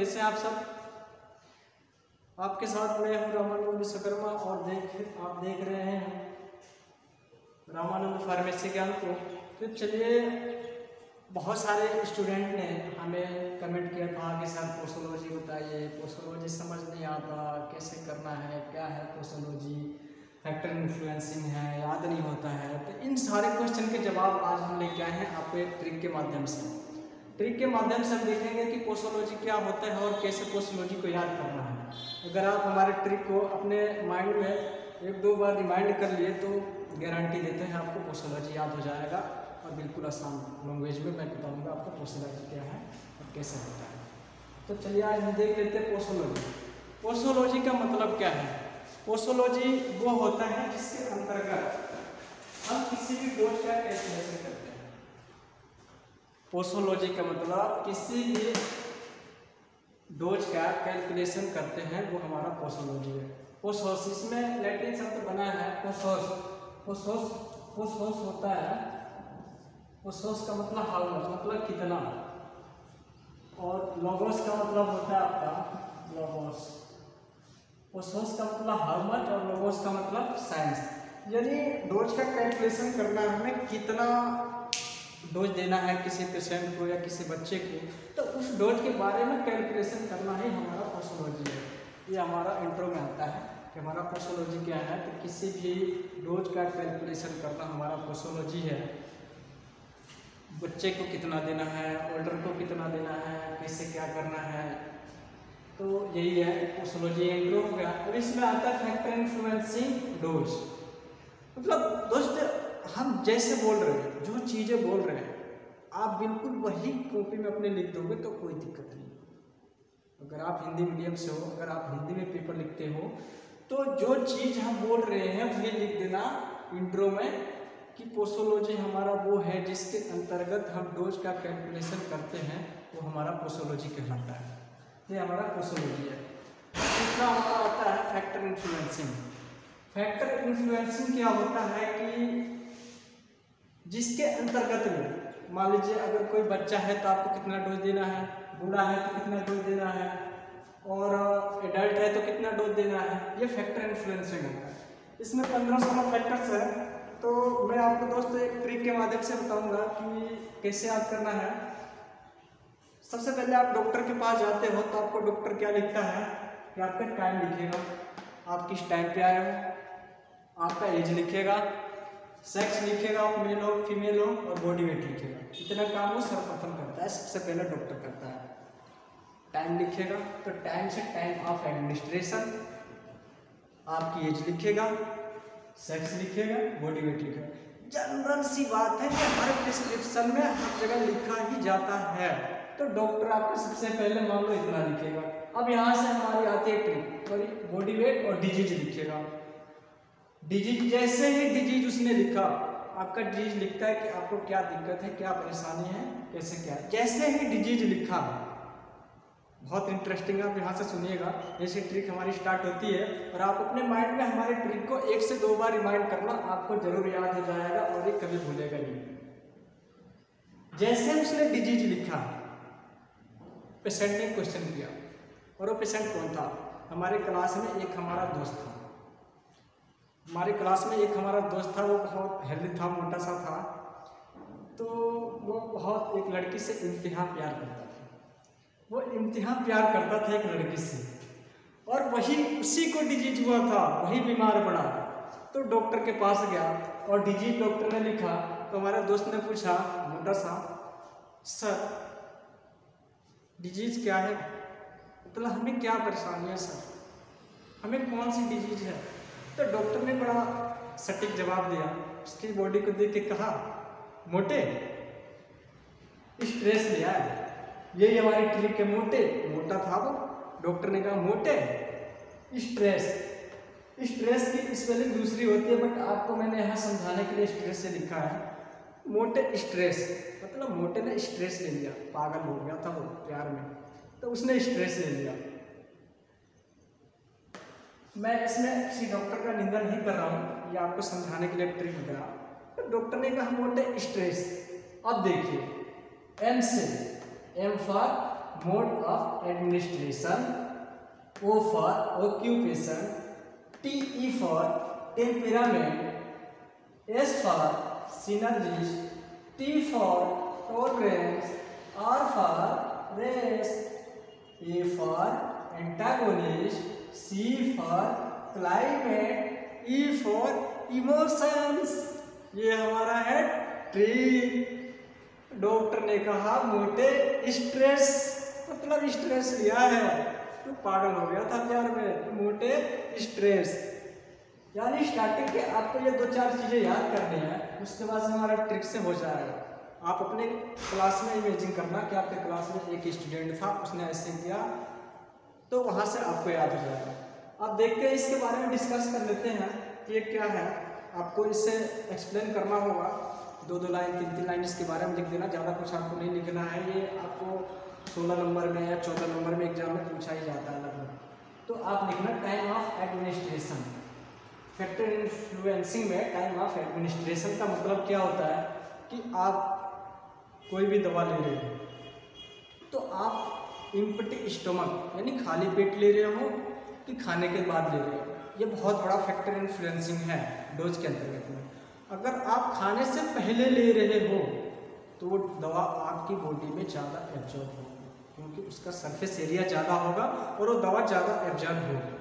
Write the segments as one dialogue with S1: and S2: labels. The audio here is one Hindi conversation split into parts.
S1: कैसे हैं आप सब? आपके साथ मैं हूं रामानंद विश्वकर्मा और आप देख रहे हैं रामानंद फार्मेसी ज्ञान को। तो चलिए, बहुत सारे स्टूडेंट ने हमें कमेंट किया था कि सर पोसोलॉजी बताइए, पोसोलॉजी समझ नहीं आता, कैसे करना है, क्या है पोसोलॉजी, फैक्टर इन्फ्लुएंसिंग है, याद नहीं होता है। तो इन सारे क्वेश्चन के जवाब आज हम लेके आए हैं आपको एक ट्रिक के माध्यम से। ट्रिक के माध्यम से हम देखेंगे कि पोसोलॉजी क्या होता है और कैसे पोसोलॉजी को याद करना है। अगर आप हमारे ट्रिक को अपने माइंड में एक दो बार रिमाइंड कर लिए तो गारंटी देते हैं आपको पोसोलॉजी याद हो जाएगा। और बिल्कुल आसान लैंग्वेज में मैं बताऊंगा आपको पोसोलॉजी क्या है और कैसे होता है। तो चलिए आज हम देख लेते हैं पोसोलॉजी। पोसोलॉजी का मतलब क्या है? पोसोलॉजी वो होता है जिसके अंतर्गत हम किसी भी डोज का कैलकुलेशन करते हैं। पोसोलॉजी का मतलब किसी भी डोज का कैलकुलेशन करते हैं, वो हमारा पोसोलॉजी है। पोसोस, इसमें लैटिन शब्द बना है पोसोस। पोसोस पोसोस होता है, पोसोस का मतलब हाउ मच, मतलब कितना, और लोगोस का मतलब होता है आपका लोगोस। पोसोस का मतलब हाउ मच और लोगोस का मतलब साइंस। यानी डोज का कैलकुलेशन करना है, हमें कितना डोज देना है किसी पेशेंट को या किसी बच्चे को, तो उस डोज के बारे में कैलकुलेशन करना ही हमारा पोसोलॉजी है। ये हमारा इंट्रो में आता है कि हमारा पोसोलॉजी क्या है। तो किसी भी डोज का कैलकुलेशन करना हमारा पोसोलॉजी है। बच्चे को कितना देना है, ओल्डर को कितना देना है, कैसे क्या करना है, तो यही है पोसोलॉजी। इंट्रो हो गया। और इसमें आता है फैक्टर इन्फ्लुएंसिंग डोज। मतलब दोस्त, हम जैसे बोल रहे हैं, जो चीज़ें बोल रहे हैं, आप बिल्कुल वही कॉपी में अपने लिख दोगे तो कोई दिक्कत नहीं। अगर आप हिंदी मीडियम से हो, अगर आप हिंदी में पेपर लिखते हो, तो जो चीज़ हम बोल रहे हैं वही लिख देना इंट्रो में कि पोसोलॉजी हमारा वो है जिसके अंतर्गत हम डोज का कैलकुलेशन करते हैं, वो हमारा पोसोलॉजी कहलाता है। ये हमारा पोसोलॉजी है। दूसरा हमारा होता है फैक्टर इन्फ्लुएंसिंग। फैक्टर इन्फ्लुएंसिंग क्या होता है कि जिसके अंतर्गत में, मान लीजिए अगर कोई बच्चा है तो आपको कितना डोज देना है, बूढ़ा है तो कितना डोज देना है, और एडल्ट है तो कितना डोज देना है, ये फैक्टर इन्फ्लुएंसिंग होता है। इसमें 15-16 फैक्टर्स हैं। तो मैं आपको दोस्तों एक ट्रिक के माध्यम से बताऊंगा कि कैसे याद करना है। सबसे पहले आप डॉक्टर के पास जाते हो तो आपको डॉक्टर क्या लिखता है कि आपका टाइम लिखेगा, आप किस टाइम पे आए हो, आपका एज लिखेगा, सेक्स लिखेगा, मेल हो फीमेल हो, और बॉडी वेट लिखेगा। इतना काम वो सर्वप्रथम करता है, सबसे पहले डॉक्टर करता है। टाइम लिखेगा तो टाइम से टाइम ऑफ एडमिनिस्ट्रेशन, आपकी एज लिखेगा, सेक्स लिखेगा, बॉडी वेट लिखेगा। जनरल सी बात है कि हर प्रिस्क्रिप्शन में हर जगह लिखा ही जाता है। तो डॉक्टर आपको सबसे पहले मान लो इतना लिखेगा। अब यहाँ से हमारी आती है ट्रिक, बॉडी वेट और डिजीज लिखेगा। डिजीज, जैसे ही डिजीज उसने लिखा, आपका डिजीज लिखता है कि आपको क्या दिक्कत है, क्या परेशानी है, कैसे क्या है। जैसे ही डिजीज लिखा, बहुत इंटरेस्टिंग है, आप यहाँ से सुनिएगा। जैसे ट्रिक हमारी स्टार्ट होती है और आप अपने माइंड में हमारे ट्रिक को 1 से 2 बार रिमाइंड करना, आपको जरूर याद हो जाएगा और ये कभी भूलेगा नहीं। जैसे उसने डिजीज लिखा, पेशेंट ने क्वेश्चन किया, और वो पेशेंट कौन था? हमारे क्लास में एक हमारा दोस्त था। हमारे क्लास में एक हमारा दोस्त था, वो बहुत हेल्दी था, मोटा सा था। तो वो बहुत एक लड़की से इंतहा प्यार करता था। वो इंतहा प्यार करता था एक लड़की से, और वही उसी को डिजीज हुआ था, वही बीमार पड़ा। तो डॉक्टर के पास गया और डिजीज डॉक्टर ने लिखा। तो हमारे दोस्त ने पूछा, मोटा सा, सर डिजीज क्या है, मतलब हमें क्या परेशानी है सर, हमें कौन सी डिजीज है? तो डॉक्टर ने बड़ा सटीक जवाब दिया। उसकी बॉडी को देख के कहा, मोटे, स्ट्रेस लिया है। यही हमारी ट्रिक है, मोटे, मोटा था वो। डॉक्टर ने कहा मोटे, स्ट्रेस। स्ट्रेस की स्पेलिंग दूसरी होती है, बट आपको मैंने यहाँ समझाने के लिए स्ट्रेस से लिखा है। मोटे स्ट्रेस, मतलब मोटे ने स्ट्रेस ले लिया, पागल हो गया था वो प्यार में, तो उसने स्ट्रेस ले लिया। मैं इसमें किसी डॉक्टर का निंदा नहीं कर रहा हूँ, ये आपको समझाने के लिए ट्रिक बताया। तो डॉक्टर ने कहा मोटे स्ट्रेस। अब देखिए, एम से, M for mode of administration, O for occupation, TE for temperament, S for synergist, T for tolerance, R for race, A for antagonist, C for climate, E for emotions। ये हमारा है ट्री। डॉक्टर ने कहा मोटे स्ट्रेस, मतलब स्ट्रेस लिया है तो पागल हो गया था प्यार में, मोटे स्ट्रेस। यानी स्टार्टिंग के आपको ये 2-4 चीजें याद करनी है, उसके बाद से हमारा ट्रिक से हो जाएगा। आप अपने क्लास में इमेजिन करना कि आपके क्लास में एक स्टूडेंट था, उसने ऐसे किया, तो वहां से आपको याद हो जाएगा। आप देख के इसके बारे में डिस्कस कर लेते हैं कि ये क्या है। आपको इससे एक्सप्लेन करना होगा, 2-2 लाइन 3-3 लाइन इसके बारे में लिख देना, ज़्यादा कुछ आपको नहीं लिखना है। ये आपको 16 नंबर में या 14 नंबर में एग्जाम में पूछा ही जाता है लगभग। तो आप लिखना time of administration. Factor influencing में टाइम ऑफ एडमिनिस्ट्रेशन का मतलब क्या होता है कि आप कोई भी दवा ले रहे हो तो आप एम्प्टी स्टमक यानी खाली पेट ले रहे हो कि खाने के बाद ले रहे हो, ये बहुत बड़ा फैक्टर इन्फ्लुएंसिंग है डोज के अंतर्गत में। अगर आप खाने से पहले ले रहे हो तो वो दवा आपकी बॉडी में ज़्यादा एब्जॉर्ब होगी, क्योंकि उसका सरफेस एरिया ज़्यादा होगा और वो दवा ज़्यादा एब्जॉर्ब होगी,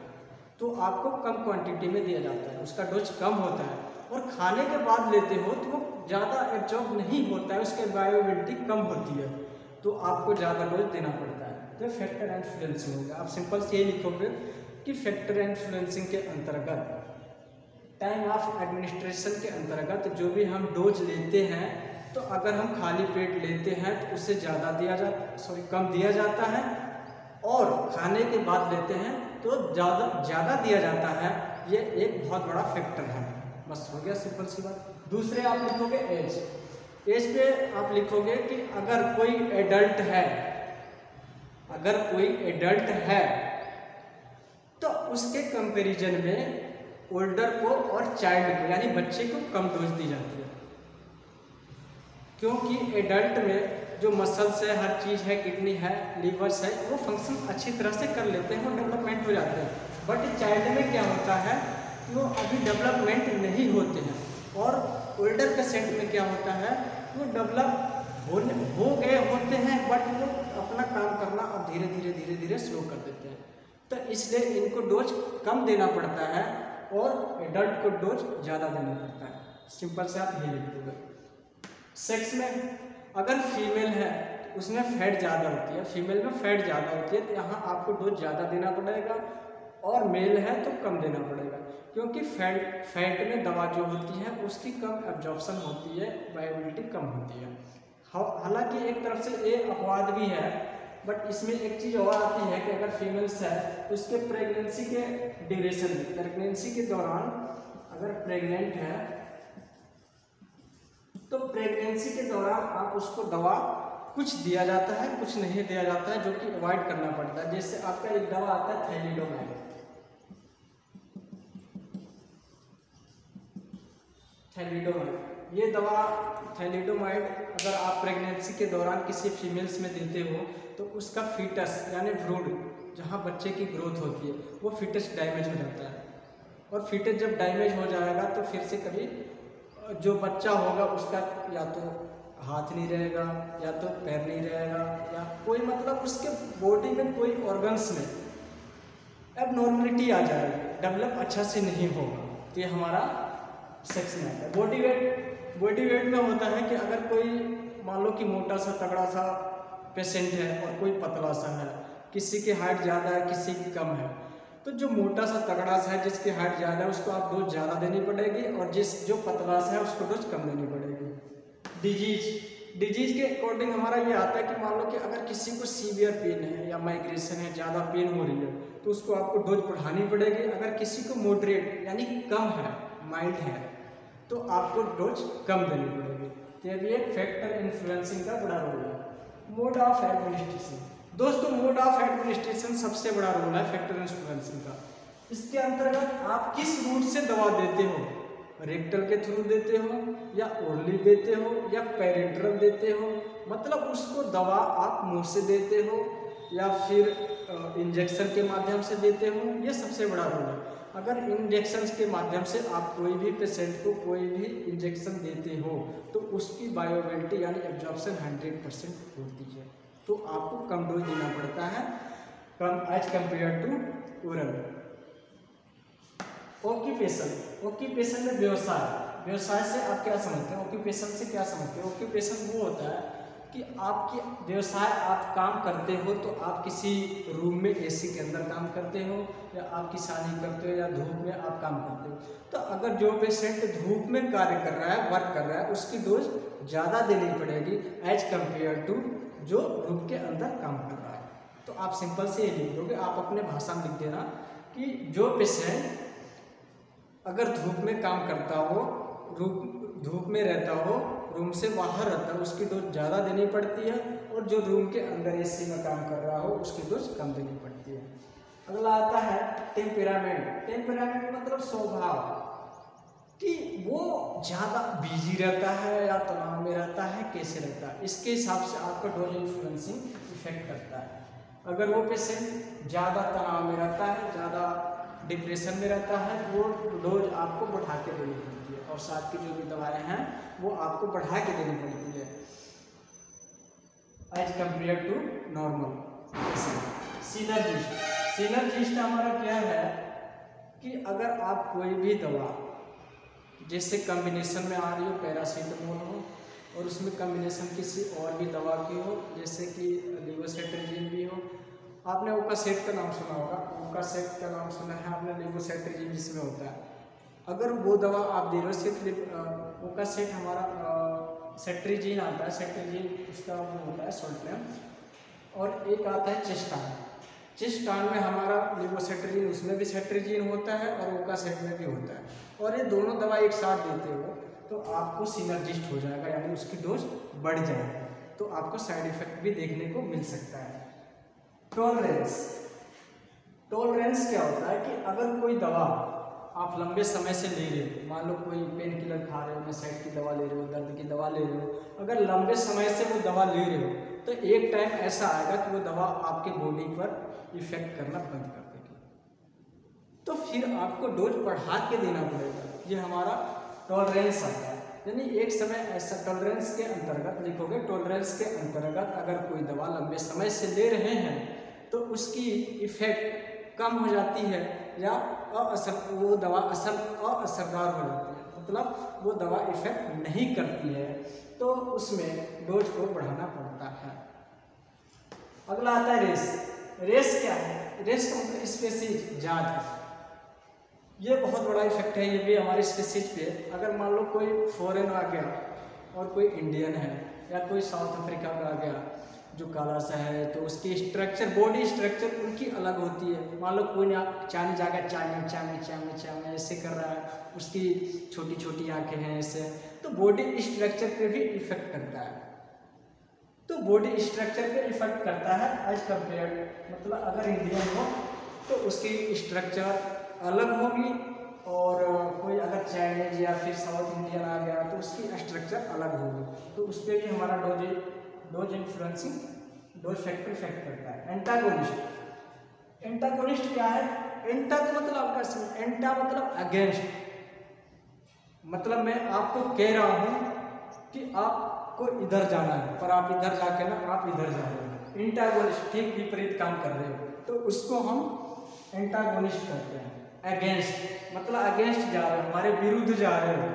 S1: तो आपको कम क्वांटिटी में दिया जाता है, उसका डोज कम होता है। और खाने के बाद लेते हो तो वो ज़्यादा एब्जॉर्ब नहीं होता है, उसकी बायोअवेलेबिलिटी कम होती है, तो आपको ज़्यादा डोज देना पड़ता है। तो फैक्टर इन्फ्लुएंसिंग होगा। आप सिंपल से ये लिखोगे कि फैक्टर इन्फ्लुएंसिंग के अंतर्गत टाइम ऑफ एडमिनिस्ट्रेशन के अंतर्गत जो भी हम डोज लेते हैं, तो अगर हम खाली पेट लेते हैं तो उससे कम दिया जाता है, और खाने के बाद लेते हैं तो ज़्यादा दिया जाता है। ये एक बहुत बड़ा फैक्टर है। बस हो गया, सिंपल सी बात। दूसरे आप लिखोगे एज पे आप लिखोगे कि अगर कोई एडल्ट है तो उसके कंपैरिजन में ओल्डर को और चाइल्ड को यानी बच्चे को कम डोज दी जाती है, क्योंकि एडल्ट में जो मसल्स है, हर चीज़ है, किडनी है, लीवर्स है, वो फंक्शन अच्छी तरह से कर लेते हैं, वो डेवलपमेंट हो जाते हैं। बट चाइल्ड में क्या होता है, वो अभी डेवलपमेंट नहीं होते हैं। और ओल्डर पेशेंट में क्या होता है, वो डेवलप हो गए होते हैं, बट वो अपना काम करना अब धीरे धीरे स्लो कर देते हैं। तो इसलिए इनको डोज कम देना पड़ता है और एडल्ट को डोज ज़्यादा देना पड़ता है। सिंपल से आप ये लिख दोगे। सेक्स में अगर फीमेल है उसमें फैट ज़्यादा होती है, फीमेल में फैट ज़्यादा होती है, तो यहाँ आपको डोज ज़्यादा देना पड़ेगा, और मेल है तो कम देना पड़ेगा, क्योंकि फैट में दवा जो होती है उसकी कम एब्जॉर्प्शन होती है, वायबिलिटी कम होती है। हालांकि एक तरफ से ये अपवाद भी है, बट इसमें एक चीज़ और आती है कि अगर फीमेल्स है तो उसके प्रेगनेंसी के ड्यूरेशन में, प्रेगनेंसी के दौरान अगर प्रेग्नेंट है तो प्रेगनेंसी के दौरान आप उसको दवा कुछ दिया जाता है, कुछ नहीं दिया जाता है, जो कि अवॉइड करना पड़ता है। जैसे आपका एक दवा आता है थैलिडोमाइड। ये दवा थैलिडोमाइड अगर आप प्रेगनेंसी के दौरान किसी फीमेल्स में देते हो तो उसका फीटस यानी भ्रूण, जहाँ बच्चे की ग्रोथ होती है, वो फीटस डैमेज हो जाता है। और फीटस जब डैमेज हो जाएगा तो फिर से कभी जो बच्चा होगा उसका या तो हाथ नहीं रहेगा, या तो पैर नहीं रहेगा, या कोई मतलब उसके बॉडी में कोई ऑर्गन्स में एबनॉर्मलिटी आ जाएगी, डेवलप अच्छा से नहीं होगा। तो ये हमारा सेक्स में आता है। बॉडी वेट में होता है कि अगर कोई मान लो कि मोटा सा तगड़ा सा पेशेंट है और कोई पतला सा है, किसी की हाइट ज़्यादा है, किसी की कम है, तो जो मोटा सा तगड़ा सा है जिसकी हाइट ज़्यादा है उसको आप डोज ज़्यादा देनी पड़ेगी, और जो पतला सा है उसको डोज कम देनी पड़ेगी। डिजीज के अकॉर्डिंग हमारा ये आता है कि मान लो कि अगर किसी को सीवियर पेन है या माइग्रेशन है, ज़्यादा पेन हो रही है, तो उसको आपको डोज बढ़ानी पड़ेगी। अगर किसी को मॉडरेट यानी कम है, माइल्ड है, तो आपको डोज कम देनी पड़ेगी। तो ये फैक्टर इन्फ्लुएंसिंग का बड़ा रोल है। मोड ऑफ एडमिनिस्ट्रेशन, दोस्तों मोड ऑफ एडमिनिस्ट्रेशन सबसे बड़ा रोल है फैक्टर इन्फ्लुएंसिंग का। इसके अंतर्गत आप किस रूट से दवा देते हो, रेक्टल के थ्रू देते हो, या ओरली देते हो, या पेरेंट्रल देते हो, मतलब उसको दवा आप मुंह से देते हो या फिर इंजेक्शन के माध्यम से देते हो, ये सबसे बड़ा रोल है। अगर इंजेक्शन के माध्यम से आप कोई भी पेशेंट को कोई भी इंजेक्शन देते हो तो उसकी बायोअवेलेबिलिटी यानी एब्जॉर्प्शन 100% होती है, तो आपको कम डोज देना पड़ता है कम as compare to oral. Occupation में व्यवसाय से आप क्या समझते हैं? ऑक्यूपेशन से क्या समझते हैं? ऑक्यूपेशन वो होता है कि आपकी व्यवसाय, आप काम करते हो तो आप किसी रूम में एसी के अंदर काम करते हो, या आप किसानी करते हो, या धूप में आप काम करते हो। तो अगर जो पेशेंट धूप में कार्य कर रहा है, वर्क कर रहा है, उसकी डोज ज़्यादा देनी पड़ेगी एज कम्पेयर टू जो रूम के अंदर काम कर रहा है। तो आप सिंपल से ये लिख दोगे, आप अपने भाषा में लिख देना कि जो पेशेंट अगर धूप में काम करता हो, धूप में रहता हो, रूम से बाहर रहता है, उसकी डोज ज़्यादा देनी पड़ती है, और जो रूम के अंदर एसी में काम कर रहा हो उसकी डोज कम देनी पड़ती है। अगला आता है टेम्परामेंट मतलब स्वभाव, कि वो ज़्यादा बिजी रहता है या तनाव में रहता है, कैसे रहता है, इसके हिसाब से आपका डोज इन्फ्लुएंसिंग इफेक्ट करता है। अगर वो पेशेंट ज़्यादा तनाव में रहता है, ज़्यादा डिप्रेशन में रहता है, वो डोज आपको बढ़ा के देनी पड़ती है, और साथ की जो भी दवाएं हैं वो आपको बढ़ा के देनी पड़ती है as compare to normal. Synergist हमारा क्या है कि अगर आप कोई भी दवा, जैसे कॉम्बिनेशन में आ रही हो, पैरासीटामोल हो और उसमें कॉम्बिनेशन किसी और भी दवा की हो, जैसे कि लेवोसेट्रिजिन भी हो। आपने ओकासेट का नाम सुना होगा, ओकासेट का नाम सुना है आपने, लेवोसेट्रिजिन जिसमें होता है। अगर वो दवा आप दे रहे हो, सिर्फ ओकासेट हमारा सेट्रिजिन आता है, सेट्रिजिन उसका वो होता है सॉल्ट नेम, और एक आता है चिस्टान में हमारा लेवोसेट्रिजिन, उसमें भी सेट्रिजिन होता है और ओकासेट में भी होता है, और ये दोनों दवा एक साथ देते हो तो आपको सिनर्जिस्ट हो जाएगा, यानी उसकी डोज बढ़ जाएगी, तो आपको साइड इफेक्ट भी देखने को मिल सकता है। टॉलरेंस क्या होता है कि अगर कोई दवा आप लंबे समय से ले रहे हो, मान लो कोई पेन किलर खा रहे हो, नसाइड की दवा ले रहे हो, दर्द की दवा ले रहे हो, अगर लंबे समय से वो दवा ले रहे हो तो एक टाइम ऐसा आएगा कि वो दवा आपके बॉडी पर इफेक्ट करना बंद कर देगी, तो फिर आपको डोज बढ़ा के देना पड़ेगा। ये हमारा टॉलरेंस आता है, यानी एक समय ऐसा टॉलरेंस के अंतर्गत लिखोगे, टॉलरेंस के अंतर्गत अगर कोई दवा लंबे समय से ले रहे हैं तो उसकी इफेक्ट कम हो जाती है, या वो दवा असरदार हो जाती है, मतलब वो दवा इफेक्ट नहीं करती है, तो उसमें डोज को बढ़ाना पड़ता है। अगला आता है रेस क्या है? रेस का मतलब स्पेसीज, जात, ये बहुत बड़ा इफेक्ट है, ये भी हमारे स्पेसीज पे। अगर मान लो कोई फॉरेन आ गया और कोई इंडियन है, या कोई साउथ अफ्रीका का आ गया जो काला सा है, तो उसकी स्ट्रक्चर, बॉडी स्ट्रक्चर उनकी अलग होती है। मान लो कोई चाइनीज आ गया, चामी ऐसे कर रहा है, उसकी छोटी छोटी आंखें हैं ऐसे, तो बॉडी स्ट्रक्चर पे भी इफेक्ट करता है। तो बॉडी स्ट्रक्चर पे इफेक्ट करता है एज कम्पेयर, मतलब अगर इंडियन हो तो उसकी स्ट्रक्चर अलग होगी, और कोई अगर चाइनीज या फिर साउथ इंडियन आ गया तो उसकी स्ट्रक्चर अलग होगी, तो उस पर भी हमारा dose influencing, dose factor effect करता है। एंटागोनिस्ट क्या है? एंटा का मतलब आपका, एंटा मतलब अगेंस्ट, मतलब मैं आपको कह रहा हूँ कि आपको इधर जाना है, पर आप इधर जाके ना आप इधर जा रहे हो, एंटागोनिस्ट, ठीक विपरीत काम कर रहे हो, तो उसको हम एंटागोनिस्ट कहते हैं। अगेंस्ट मतलब अगेंस्ट जा रहे हो, हमारे विरुद्ध जा रहे हो।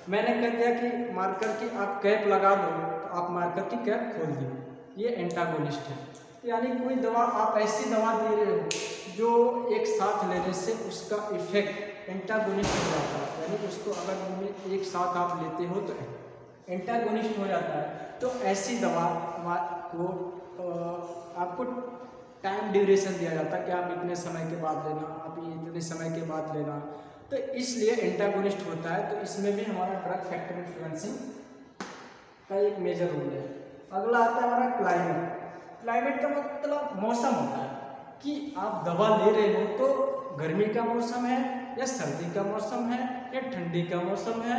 S1: मैंने कह दिया कि मार्कर की आप कैप लगा दो, तो आप मार्कर की कैप खोल दो, ये एंटागोनिस्ट है। तो यानी कोई दवा, आप ऐसी दवा दे रहे हो जो एक साथ लेने से उसका इफेक्ट एंटागोनिस्ट हो जाता है, यानी उसको अगर एक साथ आप लेते हो तो एंटागोनिस्ट हो जाता है। तो ऐसी दवा को आपको टाइम ड्यूरेशन दिया जाता है कि आप इतने समय के बाद लेना, आप इतने समय के बाद लेना, तो इसलिए एंटागोनिस्ट होता है। तो इसमें भी हमारा ड्रग फैक्टर इन्फ्लुएंसिंग का एक मेजर रोल है। अगला आता है हमारा क्लाइमेट। क्लाइमेट का मतलब मौसम होता है कि आप दवा ले रहे हो तो गर्मी का मौसम है या सर्दी का मौसम है या ठंडी का मौसम है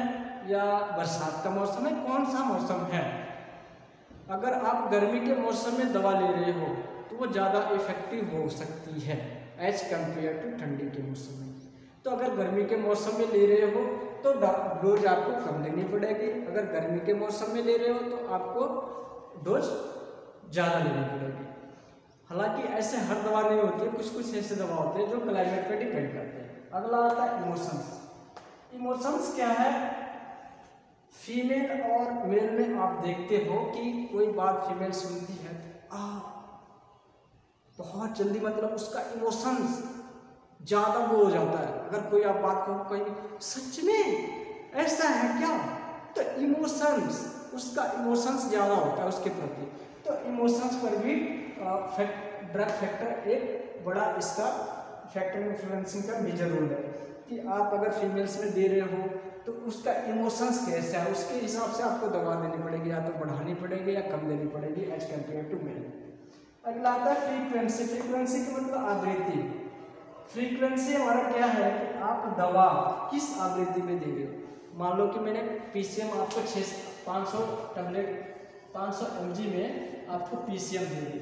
S1: या बरसात का मौसम है, कौन सा मौसम है। अगर आप गर्मी के मौसम में दवा ले रहे हो तो वो ज़्यादा इफेक्टिव हो सकती है एज कम्पेयर टू ठंडी के मौसम में। तो अगर गर्मी के मौसम में ले रहे हो तो डोज आपको कम लेनी पड़ेगी, अगर गर्मी के मौसम में ले रहे हो तो आपको डोज ज़्यादा लेनी पड़ेगी। हालांकि ऐसे हर दवा नहीं होती है, कुछ कुछ ऐसे दवा होते हैं जो क्लाइमेट पर डिपेंड करते हैं। अगला आता है इमोशंस। इमोशंस क्या है? फीमेल और मेल में आप देखते हो कि कोई बात फीमेल सुनती है बहुत जल्दी मतलब उसका इमोशंस ज़्यादा वो हो जाता है। अगर कोई आप बात कहो कहीं सच में ऐसा है क्या, तो इमोशंस उसका इमोशंस ज़्यादा होता है उसके प्रति। तो इमोशंस पर भी ड्रग फैक्टर एक बड़ा इसका फैक्टर इन्फ्लुएंसिंग का मेजर रोल है कि आप अगर फीमेल्स में दे रहे हो तो उसका इमोशंस कैसा है, उसके हिसाब से आपको दवा देनी पड़ेगी, या तो बढ़ानी पड़ेगी या कम देनी पड़ेगी एज कम्पेयर टू मेल। अगला आता है फ्रीक्वेंसी। फ्रीक्वेंसी का मतलब आवृत्ति। फ्रीक्वेंसी हमारा क्या है कि आप दवा किस आवृत्ति में दे रहे हो। मान लो कि मैंने पीसीएम आपको 500 टैबलेट 500 mg में आपको पीसीएम दे दी।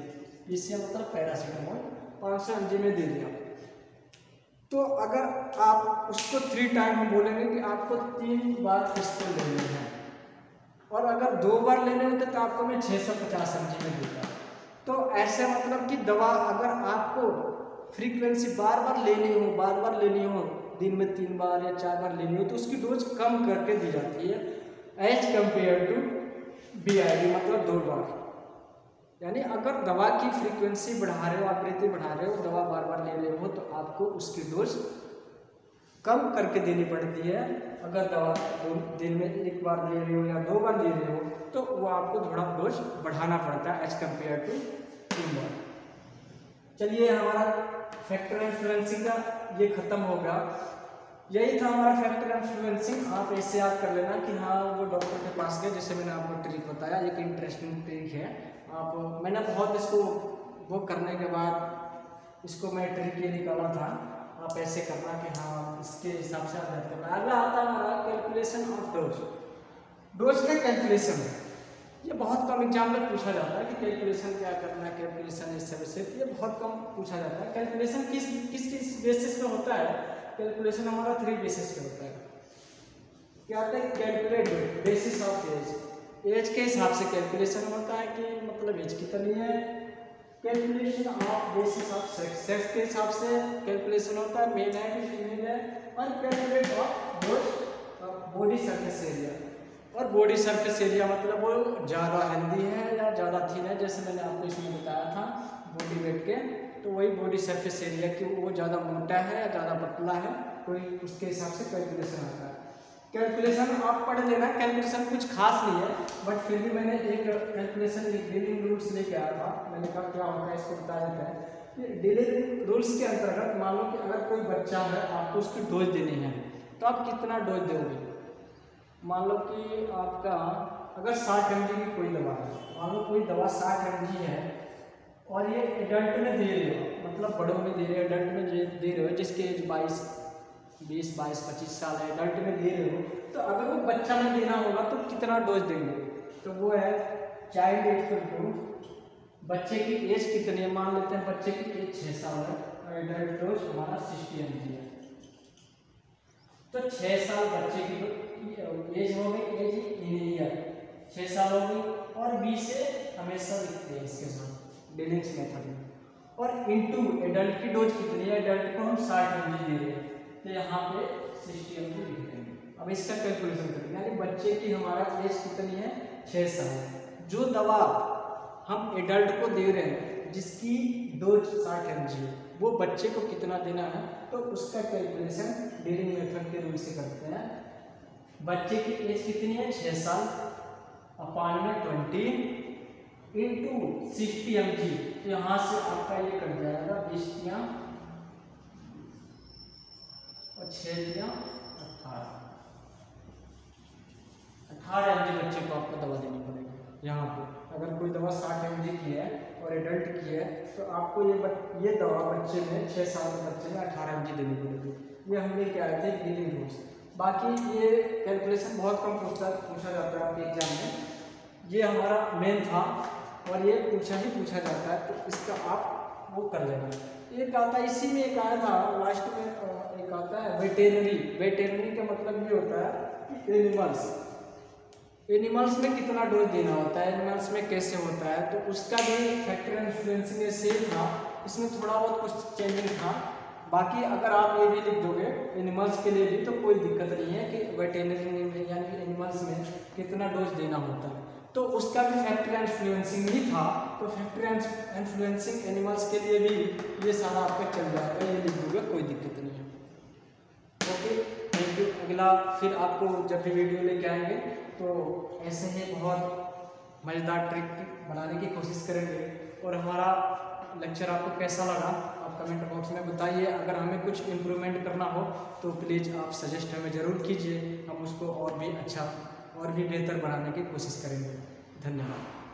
S1: पीसीएम मतलब पैरासीटामोल 500 mg में दे दिया, तो अगर आप उसको 3 टाइम हम बोलेंगे कि आपको 3 बार इसको लेने हैं, और अगर 2 बार लेने होते तो आपको मैं 650 mg में देता। तो ऐसे मतलब कि दवा अगर आपको फ्रीक्वेंसी बार बार लेनी हो, दिन में 3 बार या 4 बार लेनी हो, तो उसकी डोज कम करके दी जाती है एज कम्पेयर टू BID मतलब 2 बार। यानी अगर दवा की फ्रीक्वेंसी बढ़ा रहे हो, आवृत्ति बढ़ा रहे हो, दवा बार बार ले रहे हो, तो आपको उसकी डोज कम करके देनी पड़ती है। अगर दवा दिन में 1 बार ले रहे हो या 2 बार ले रहे हो तो वो आपको थोड़ा डोज बढ़ाना पड़ता है एज कम्पेयर टू 3 बार। चलिए हमारा फैक्टर इन्फ्लुएंसिंग का ये खत्म हो गया। यही था हमारा फैक्टर इन्फ्लुएंसिंग। आप ऐसे याद कर लेना कि हाँ वो डॉक्टर के पास गए, जैसे मैंने आपको ट्रिक बताया, एक इंटरेस्टिंग ट्रिक है। मैंने बहुत इसको वो करने के बाद इसको मैं ट्रिक ये निकाला था, आप ऐसे करना कि हाँ इसके हिसाब से आप याद करना। अगला आता है हमारा कैलकुलेशन ऑफ डोज। डोज का कैलकुलेशन ये बहुत कम एग्जाम में पूछा जाता है कि कैलकुलेशन क्या करना है, कैलकुलेशन इस तरह से, ये बहुत कम पूछा जाता है। कैलकुलेशन किस किस बेसिस पे होता है? कैलकुलेशन हमारा 3 बेसिस पे होता है। क्या होता है? Calculate basis of age. Age के हिसाब से कैलकुलेशन होता है कि मतलब एज कितनी है। Calculation of basis of sex, sex के हिसाब से कैलकुलेशन होता है, मेल है कि फीमेल है। और calculate of body surface area, और बॉडी सरफेस एरिया मतलब वो ज़्यादा हेल्दी है या ज़्यादा थीन है, जैसे मैंने आपको इसमें बताया था बॉडी वेट के, तो वही बॉडी सरफेस एरिया कि वो ज़्यादा मोटा है या ज़्यादा पतला है, कोई उसके हिसाब से कैलकुलेशन आता है। कैलकुलेशन आप पढ़ लेना, कैलकुलेशन कुछ खास नहीं है, बट फिर भी मैंने एक कैलकुलेशन डीलिंग रूल्स लेके आया था। मैंने कहा क्या होता है इसको बता देते हैं। डीलिंग रूल्स के अंतर्गत मान लो कि अगर कोई बच्चा है, आपको उसकी डोज देनी है, तो आप कितना डोज दोगे? मान लो कि आपका अगर 60 mg की कोई दवा है, मान लो कोई दवा 60 mg है और ये एडल्ट में दे रहे हो, मतलब बड़ों में दे रहे हो, एडल्ट में दे रहे हो जिसके एज 20, 22, 25 साल है, एडल्ट में दे रहे हो, तो अगर वो बच्चा में देना होगा तो कितना डोज देंगे? तो वो है चाइल्ड एज टू बच्चे की एज कितनी है, मान लेते हैं बच्चे की एज 6 साल है और एडल्ट डोज हमारा 60 mg है। तो 6 साल बच्चे की एज हो गई, एज इन ईयर 6 साल हो गई, और 20 से हमेशा लिखते हैं इसके साथ डिलिंग्स मेथड में। और इनटू एडल्ट की डोज कितनी है, एडल्ट को हम 60 mg दे रहे हैं, तो यहाँ पे 60 mg लिख देंगे। अब इसका कैलकुलेशन करेंगे, यानी बच्चे की हमारा एज कितनी है, 6 साल। जो दवा हम एडल्ट को दे रहे हैं जिसकी डोज 60 mg है, वो बच्चे को कितना देना है, तो उसका कैलकुलेशन डीलिंग मेथड के रूल से करते हैं। बच्चे की एज कितनी है, 6 साल, अपान में 20 इंटू 60 mg, तो यहाँ से आपका ये कट जाएगा 20 और 6 18 mg बच्चे को आपको दवा देनी पड़ेगी। यहाँ पे अगर कोई दवा 60 mg की है और एडल्ट की है, तो आपको ये दवा बच्चे में 6 साल के बच्चे में 18 mg देनी पड़ेगी। ये हम लेके आए थे डीलिंग रूल्स। बाकी ये कैलकुलेशन बहुत कम पूछा जाता है आपके एग्जाम में, ये हमारा मेन था और ये पूछा ही पूछा जाता है, तो इसका आप वो कर लेना। एक आता है इसी में, एक आया था लास्ट में, एक आता है वेटेरिनरी। वेटेरिनरी का मतलब ये होता है एनिमल्स, एनिमल्स में कितना डोज देना होता है, एनिमल्स में कैसे होता है, तो उसका भी फैक्टर इन्फ्लुएंसिंग में सेम था, इसमें थोड़ा बहुत कुछ चेंजिंग था। बाकी अगर आप ये भी लिख दोगे एनिमल्स के लिए भी तो कोई दिक्कत नहीं है कि वेटेरिनरी में यानी कि एनिमल्स में कितना डोज देना होता है, तो उसका भी फैक्टर इन्फ्लुएंसिंग ही था। तो फैक्टर इन्फ्लुएंसिंग एनिमल्स के लिए भी ये सारा आपका चल जाएगा, ये लिख दोगे कोई दिक्कत नहीं है। Okay, thank you. अगला फिर आपको जब भी वीडियो लेके आएंगे तो ऐसे ही बहुत मज़ेदार ट्रिक बनाने की कोशिश करेंगे। और हमारा लेक्चर आपको कैसा लगा आप कमेंट बॉक्स में बताइए। अगर हमें कुछ इम्प्रूवमेंट करना हो तो प्लीज़ आप सजेस्ट हमें ज़रूर कीजिए, हम उसको और भी अच्छा और भी बेहतर बनाने की कोशिश करेंगे। धन्यवाद।